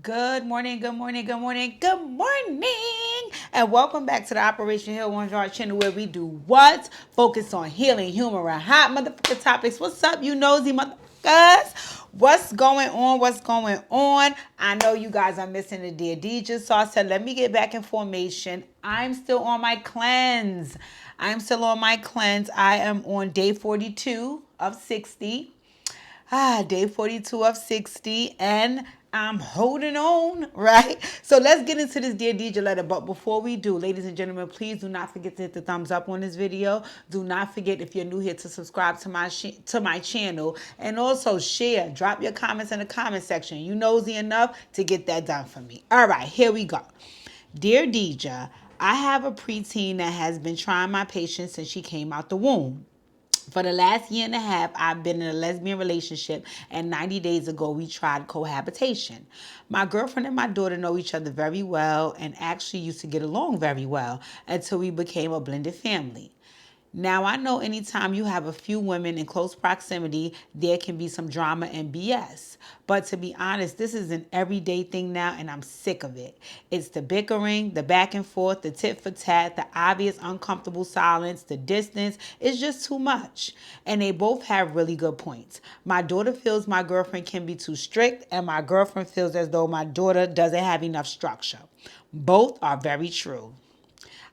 Good morning, good morning, good morning, good morning. And welcome back to the Operation Heal One Jar channel where we do what? Focus on healing, humor, and hot motherfucking topics. What's up, you nosy motherfuckers? What's going on? What's going on? I know you guys are missing the Dear DJ, so I said, let me get back in formation. I'm still on my cleanse. I am on day 42 of 60. Day 42 of 60, and I'm holding on, right? So let's get into this Dear DJ letter. But before we do, ladies and gentlemen, please do not forget to hit the thumbs up on this video. Do not forget, if you're new here, to subscribe to my channel, and also share. Drop your comments in the comment section. You nosy enough to get that done for me. All right, here we go. Dear DJ, I have a preteen that has been trying my patience since she came out the womb. For the last year and a half, I've been in a lesbian relationship, and 90 days ago, we tried cohabitation. My girlfriend and my daughter know each other very well and actually used to get along very well until we became a blended family. Now, I know anytime you have a few women in close proximity, there can be some drama and BS. But to be honest, this is an everyday thing now, and I'm sick of it. It's the bickering, the back and forth, the tit for tat, the obvious uncomfortable silence, the distance. It's just too much. And they both have really good points. My daughter feels my girlfriend can be too strict, and my girlfriend feels as though my daughter doesn't have enough structure. Both are very true.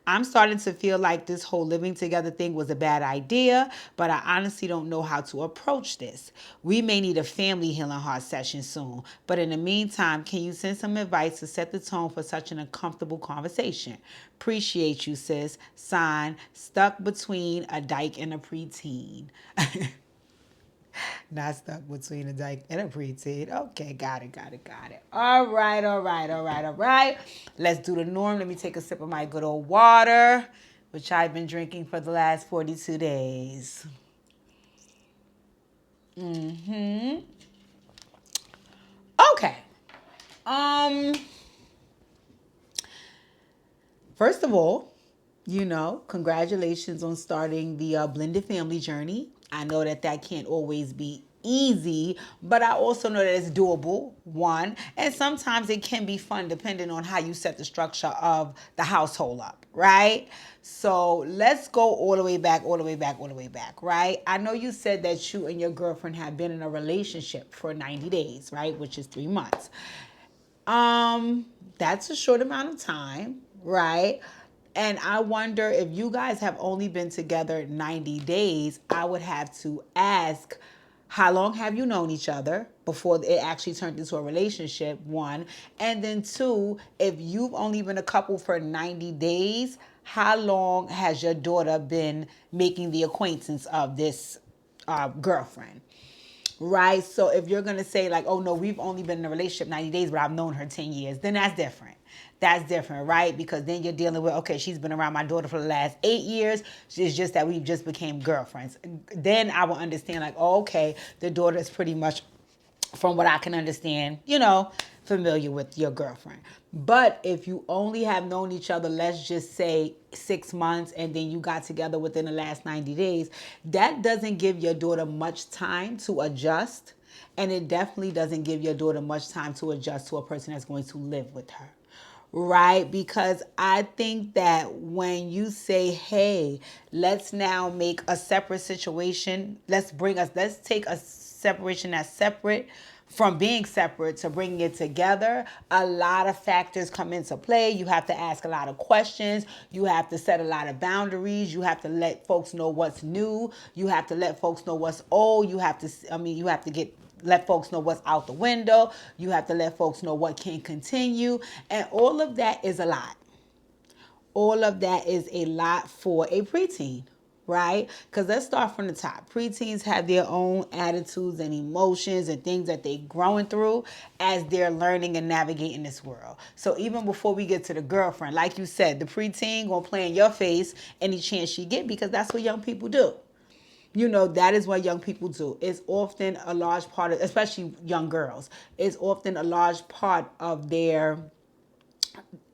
I'm starting to feel like this whole living together thing was a bad idea, but I honestly don't know how to approach this. We may need a family healing heart session soon, but in the meantime, can you send some advice to set the tone for such an uncomfortable conversation? Appreciate you, sis. Sign, stuck between a dyke and a preteen. Not stuck between a dyke and a preteen. Okay, got it. All right. Let's do the norm. Let me take a sip of my good old water, which I've been drinking for the last 42 days. Okay. Um. First of all, congratulations on starting the blended family journey. I know that can't always be easy, but I also know that it's doable, one. And sometimes it can be fun depending on how you set the structure of the household up, right? So let's go all the way back, right? I know you said that you and your girlfriend have been in a relationship for 90 days, right? Which is 3 months. That's a short amount of time, right? And I wonder, if you guys have only been together 90 days, I would have to ask, how long have you known each other before it actually turned into a relationship, one? And then two, if you've only been a couple for 90 days, how long has your daughter been making the acquaintance of this girlfriend? Right? So if you're going to say like, oh no, we've only been in a relationship 90 days, but I've known her 10 years, then that's different. That's different, right? Because then you're dealing with, okay, she's been around my daughter for the last 8 years. It's just that we've just became girlfriends. Then I will understand like, oh, okay, the daughter is pretty much, from what I can understand, familiar with your girlfriend. But if you only have known each other, let's just say 6 months, and then you got together within the last 90 days, that doesn't give your daughter much time to adjust. And it definitely doesn't give your daughter much time to adjust to a person that's going to live with her. Right? Because I think that when you say, hey, let's now make a separate situation, let's take a separation that's separate from being separate to bringing it together, a lot of factors come into play. You have to ask a lot of questions. You have to set a lot of boundaries. You have to let folks know what's new. You have to let folks know what's old. You have to let folks know what's out the window. You have to let folks know what can continue. And all of that is a lot. All of that is a lot for a preteen, right? Because let's start from the top. Preteens have their own attitudes and emotions and things that they're growing through as they're learning and navigating this world. So even before we get to the girlfriend, like you said, the preteen gonna play in your face any chance she get, because that's what young people do. That is what young people do. It's often a large part of, especially young girls, it's often a large part of their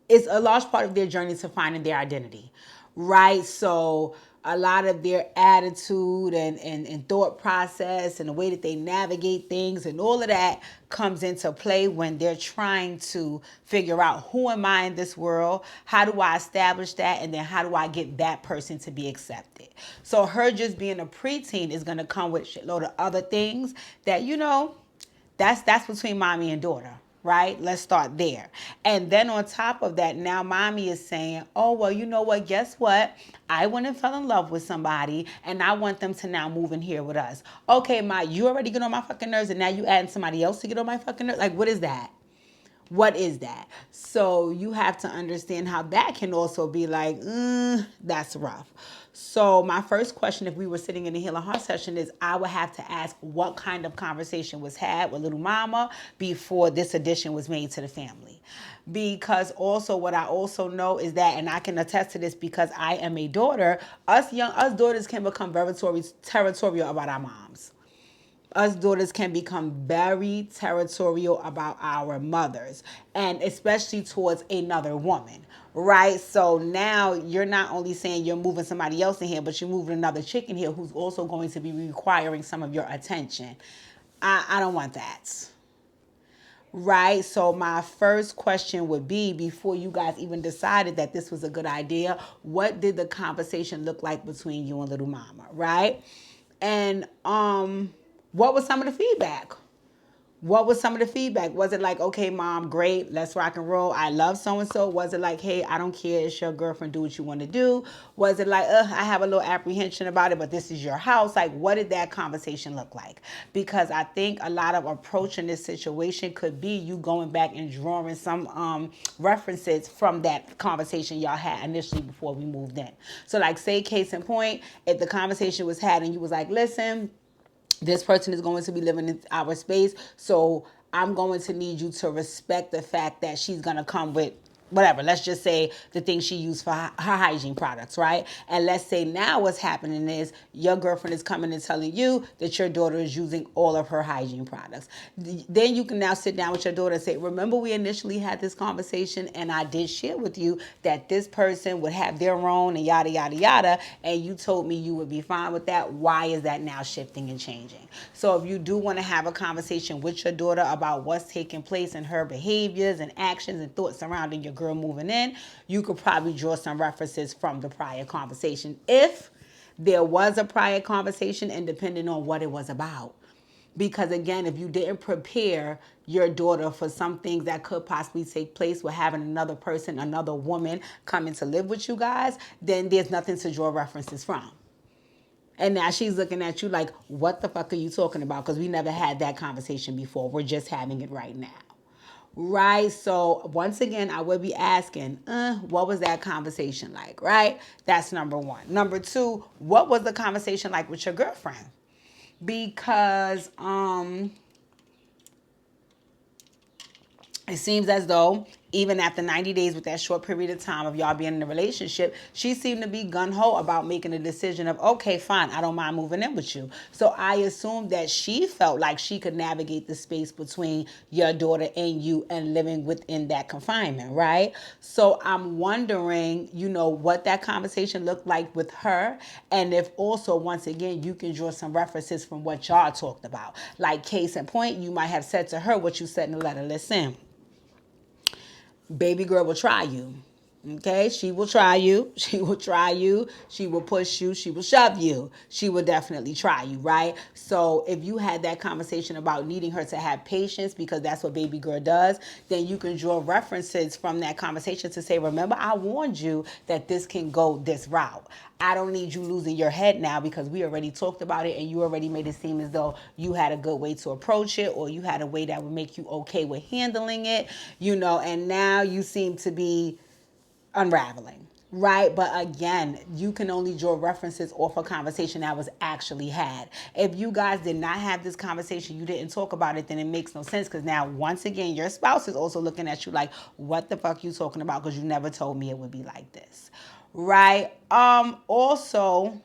journey to finding their identity, right? So a lot of their attitude and thought process and the way that they navigate things and all of that comes into play when they're trying to figure out who am I in this world, how do I establish that, and then how do I get that person to be accepted. So her just being a preteen is going to come with a shitload of other things that, that's between mommy and daughter, right? Let's start there. And then on top of that, now mommy is saying, oh, well, you know what? Guess what? I went and fell in love with somebody and I want them to now move in here with us. Okay, Ma, you already get on my fucking nerves and now you adding somebody else to get on my fucking nerves? Like, what is that? What is that? So you have to understand how that can also be like, that's rough. So my first question, if we were sitting in a healing heart session, is I would have to ask what kind of conversation was had with little mama before this addition was made to the family. Because also what I also know is that, and I can attest to this because I am a daughter, us daughters can become very territorial about our moms. Us daughters can become very territorial about our mothers, and especially towards another woman, right? So now you're not only saying you're moving somebody else in here, but you're moving another chick in here who's also going to be requiring some of your attention. I don't want that. Right. So my first question would be, before you guys even decided that this was a good idea, what did the conversation look like between you and little mama? Right. And what was some of the feedback? What was some of the feedback? Was it like, okay, mom, great, let's rock and roll, I love so-and-so? Was it like, hey, I don't care, it's your girlfriend, do what you want to do? Was it like, I have a little apprehension about it, but this is your house? Like, what did that conversation look like? Because I think a lot of approaching this situation could be you going back and drawing some references from that conversation y'all had initially before we moved in. So like, say case in point, if the conversation was had and you was like, listen, this person is going to be living in our space, so I'm going to need you to respect the fact that she's going to come with whatever. Let's just say the thing she used for her hygiene products, right? And let's say now what's happening is your girlfriend is coming and telling you that your daughter is using all of her hygiene products. Then you can now sit down with your daughter and say, remember we initially had this conversation and I did share with you that this person would have their own and yada, yada, yada, and you told me you would be fine with that. Why is that now shifting and changing? So if you do want to have a conversation with your daughter about what's taking place in her behaviors and actions and thoughts surrounding your girl moving in, you could probably draw some references from the prior conversation if there was a prior conversation and depending on what it was about. Because again, if you didn't prepare your daughter for some things that could possibly take place with having another person, another woman coming to live with you guys, then there's nothing to draw references from. And now she's looking at you like, what the fuck are you talking about? Because we never had that conversation before. We're just having it right now. Right? So once again, I would be asking, what was that conversation like? Right? That's number one. Number two, what was the conversation like with your girlfriend? Because it seems as though even after 90 days with that short period of time of y'all being in a relationship, she seemed to be gung-ho about making a decision of, okay, fine, I don't mind moving in with you. So I assume that she felt like she could navigate the space between your daughter and you and living within that confinement, right? So I'm wondering, what that conversation looked like with her, and if also, once again, you can draw some references from what y'all talked about. Like, case in point, you might have said to her what you said in the letter. Listen, baby girl will try you. Okay, she will try you. She will try you. She will push you. She will shove you. She will definitely try you, right? So if you had that conversation about needing her to have patience because that's what baby girl does, then you can draw references from that conversation to say, remember, I warned you that this can go this route. I don't need you losing your head now because we already talked about it and you already made it seem as though you had a good way to approach it or you had a way that would make you okay with handling it, and now you seem to be unraveling, right? But again, you can only draw references off a conversation that was actually had. If you guys did not have this conversation, you didn't talk about it, then it makes no sense because now, once again, your spouse is also looking at you like, what the fuck you talking about? Because you never told me it would be like this, right? Also,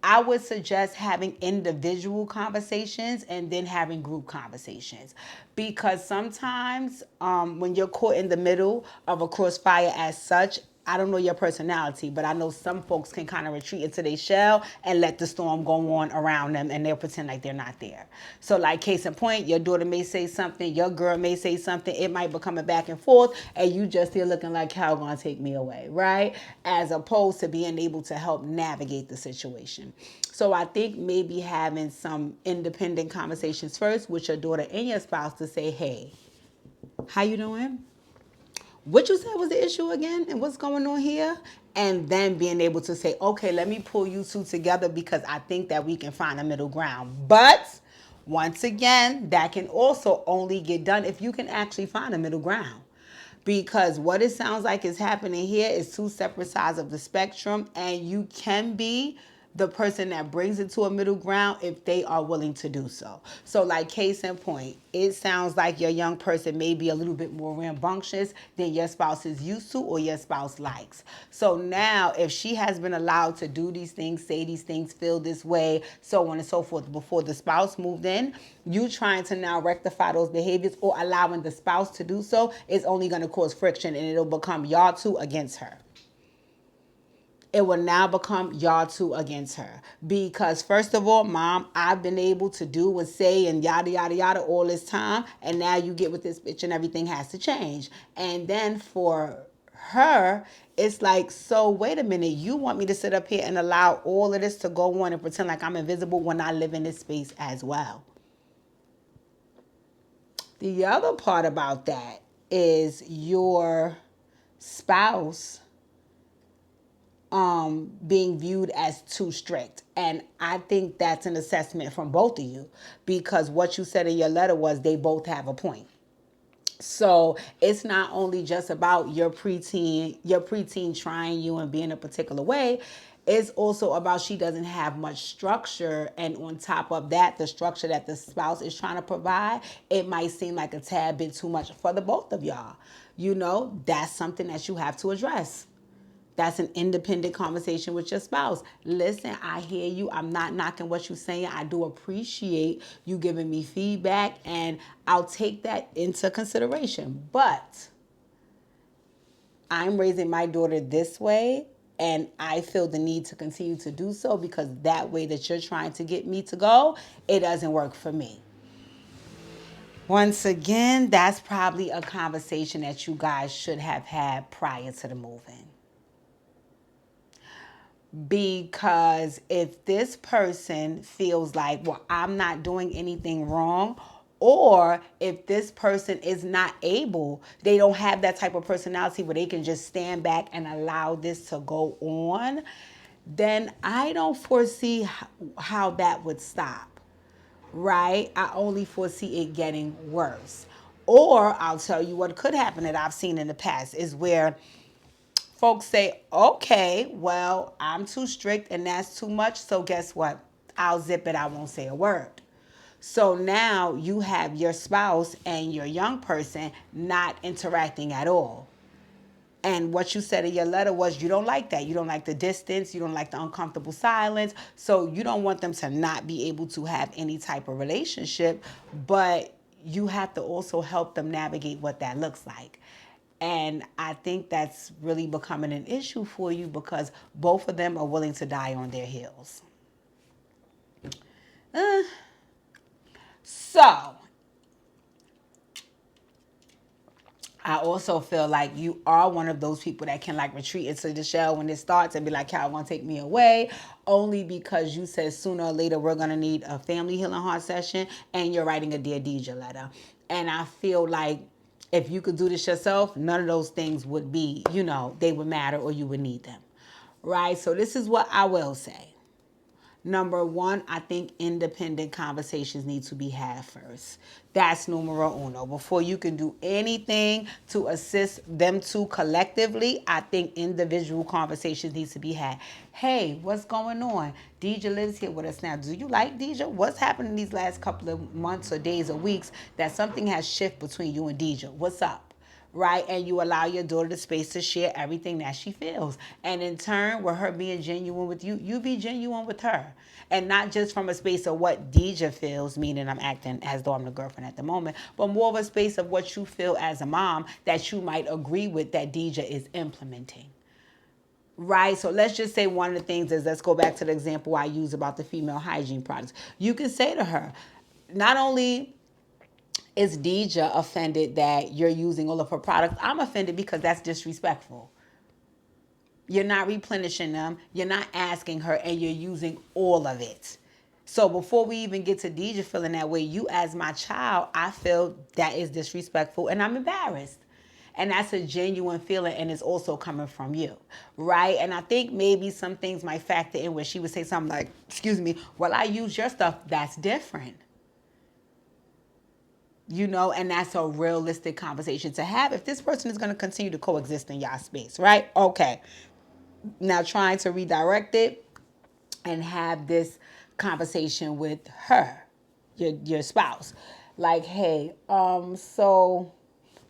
I would suggest having individual conversations and then having group conversations because sometimes when you're caught in the middle of a crossfire as such, I don't know your personality, but I know some folks can kind of retreat into their shell and let the storm go on around them, and they'll pretend like they're not there. So like case in point, your daughter may say something, your girl may say something, it might become a back and forth, and you just here looking like, how gonna take me away, right? As opposed to being able to help navigate the situation. So I think maybe having some independent conversations first with your daughter and your spouse to say, hey, how you doing? What you said was the issue again, and what's going on here? And then being able to say, okay, let me pull you two together because I think that we can find a middle ground. But once again, that can also only get done if you can actually find a middle ground. Because what it sounds like is happening here is two separate sides of the spectrum, and you can be the person that brings it to a middle ground if they are willing to do so. So like case in point, it sounds like your young person may be a little bit more rambunctious than your spouse is used to or your spouse likes. So now if she has been allowed to do these things, say these things, feel this way, so on and so forth before the spouse moved in, you trying to now rectify those behaviors or allowing the spouse to do so is only going to cause friction, and it'll become y'all two against her. It will now become y'all two against her. Because first of all, mom, I've been able to do and say and yada, yada, yada all this time. And now you get with this bitch and everything has to change. And then for her, it's like, so wait a minute, you want me to sit up here and allow all of this to go on and pretend like I'm invisible when I live in this space as well. The other part about that is your spouse being viewed as too strict. And I think that's an assessment from both of you, because what you said in your letter was they both have a point. So it's not only just about your preteen trying you and being a particular way. It's also about she doesn't have much structure, and on top of that, the structure that the spouse is trying to provide, it might seem like a tad bit too much for the both of y'all. You know, that's something that you have to address. That's an independent conversation with your spouse. Listen, I hear you. I'm not knocking what you're saying. I do appreciate you giving me feedback, and I'll take that into consideration. But I'm raising my daughter this way, and I feel the need to continue to do so because that way that you're trying to get me to go, it doesn't work for me. Once again, that's probably a conversation that you guys should have had prior to the move-in. Because if this person feels like, well, I'm not doing anything wrong, or if this person is not able, they don't have that type of personality where they can just stand back and allow this to go on, then I don't foresee how that would stop, right? I only foresee it getting worse. Or I'll tell you what could happen that I've seen in the past is where folks say, okay, well, I'm too strict and that's too much. So guess what? I'll zip it. I won't say a word. So now you have your spouse and your young person not interacting at all. And what you said in your letter was you don't like that. You don't like the distance. You don't like the uncomfortable silence. So you don't want them to not be able to have any type of relationship, but you have to also help them navigate what that looks like. And I think that's really becoming an issue for you because both of them are willing to die on their heels. So, I also feel like you are one of those people that can like retreat into the shell when it starts and be like, y'all gonna take me away, only because you said sooner or later we're gonna need a family healing heart session and you're writing a Dear Deidre letter. And I feel like if you could do this yourself, none of those things would be, they would matter or you would need them, right? So this is what I will say. Number one, I think independent conversations need to be had first. That's numero uno. Before you can do anything to assist them two collectively, I think individual conversations need to be had. Hey, what's going on? Deidre lives here with us now. Do you like Deidre? What's happened in these last couple of months or days or weeks that something has shifted between you and Deidre? What's up? Right? And you allow your daughter the space to share everything that she feels. And in turn, with her being genuine with you, you be genuine with her. And not just from a space of what Deidre feels, meaning I'm acting as though I'm the girlfriend at the moment, but more of a space of what you feel as a mom that you might agree with that Deidre is implementing. right? So let's just say one of the things is, let's go back to the example I used about the female hygiene products. You can say to her, not only is Deja offended that you're using all of her products, I'm offended because that's disrespectful. You're not replenishing them, you're not asking her, and you're using all of it. So before we even get to Deja feeling that way, you as my child, I feel that is disrespectful and I'm embarrassed. And that's a genuine feeling, and it's also coming from you, right? And I think maybe some things might factor in where she would say something like, excuse me, well, I use your stuff. That's different. And that's a realistic conversation to have if this person is going to continue to coexist in y'all space, right? Okay. Now trying to redirect it and have this conversation with her, your spouse. Like, hey, so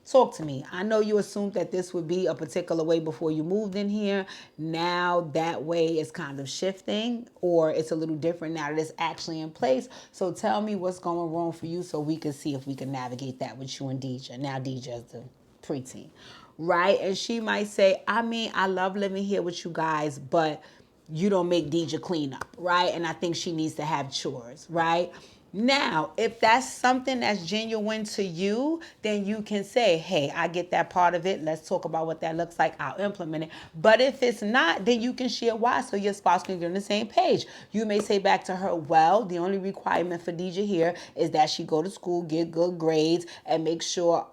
talk to me. I know you assumed that this would be a particular way before you moved in here. Now that way is kind of shifting, or it's a little different now that it's actually in place. So tell me what's going wrong for you so we can see if we can navigate that with you and Deja. Now Deja is the preteen, right? And she might say, I mean, I love living here with you guys, but you don't make Deja clean up, right? And I think she needs to have chores, right? Now, if that's something that's genuine to you, then you can say, hey, I get that part of it. Let's talk about what that looks like. I'll implement it. But if it's not, then you can share why so your spouse can get on the same page. You may say back to her, well, the only requirement for Deja here is that she go to school, get good grades, and make sure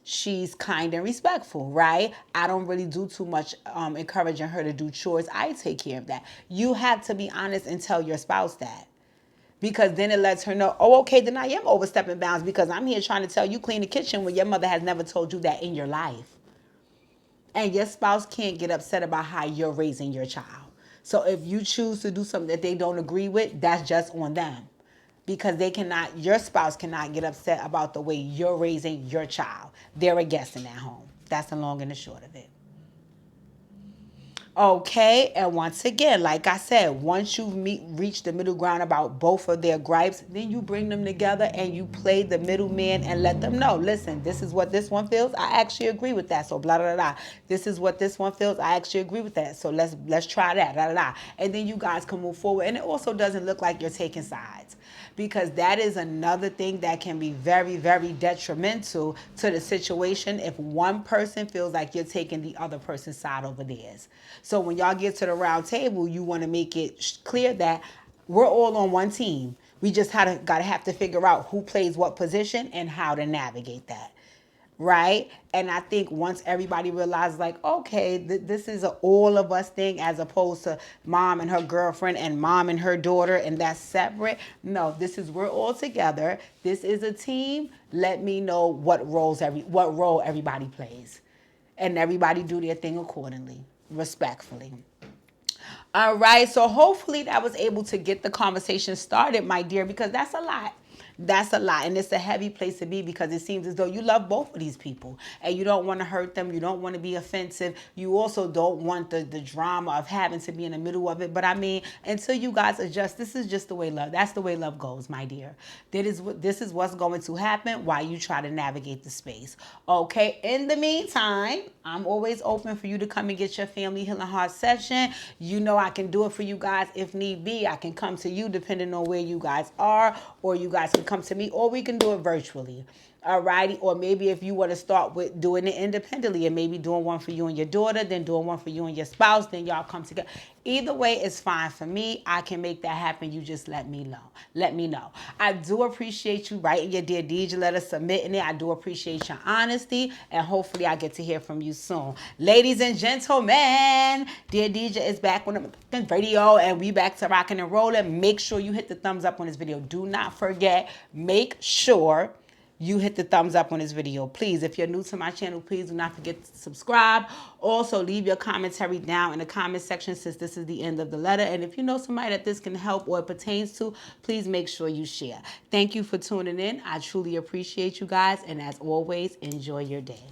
she's kind and respectful, right? I don't really do too much encouraging her to do chores. I take care of that. You have to be honest and tell your spouse that. Because then it lets her know, oh, okay, then I am overstepping bounds because I'm here trying to tell you clean the kitchen when your mother has never told you that in your life. And your spouse can't get upset about how you're raising your child. So if you choose to do something that they don't agree with, that's just on them. Because your spouse cannot get upset about the way you're raising your child. They're a guest in that home. That's the long and the short of it. Okay, and once again, like I said, once you reach the middle ground about both of their gripes, then you bring them together and you play the middleman and let them know, listen, this is what this one feels. I actually agree with that. So blah, blah, blah. This is what this one feels. I actually agree with that. So let's try that. Blah, blah, blah. And then you guys can move forward. And it also doesn't look like you're taking sides, because that is another thing that can be very, very detrimental to the situation if one person feels like you're taking the other person's side over theirs. So when y'all get to the round table, you want to make it clear that we're all on one team. We just gotta have to figure out who plays what position and how to navigate that. Right? And I think once everybody realizes, like, okay, this is an all of us thing as opposed to mom and her girlfriend and mom and her daughter, and that's separate. No, we're all together. This is a team. Let me know what role everybody plays. And everybody do their thing accordingly, respectfully. All right, so hopefully that was able to get the conversation started, my dear, because that's a lot. That's a lot, and it's a heavy place to be because it seems as though you love both of these people and you don't want to hurt them. You don't want to be offensive. You also don't want the drama of having to be in the middle of it. But I mean, until you guys adjust, this is just the way that's the way love goes, my dear. This is what's going to happen while you try to navigate the space. Okay, in the meantime, I'm always open for you to come and get your Family Healing Heart session. You know I can do it for you guys if need be. I can come to you depending on where you guys are, or you guys can come to me, or we can do it virtually. Alrighty, or maybe if you want to start with doing it independently and maybe doing one for you and your daughter, then doing one for you and your spouse, then y'all come together. Either way is fine for me. I can make that happen. You just let me know. Let me know. I do appreciate you writing your Dear Deja letter, submitting it. I do appreciate your honesty, and hopefully I get to hear from you soon. Ladies and gentlemen, Dear Deja is back on the video, and we back to rocking and rolling. Make sure you hit the thumbs up on this video. Do not forget, make sure you hit the thumbs up on this video. Please, if you're new to my channel, please do not forget to subscribe. Also, leave your commentary down in the comment section since this is the end of the letter. And if you know somebody that this can help or it pertains to, please make sure you share. Thank you for tuning in. I truly appreciate you guys. And as always, enjoy your day.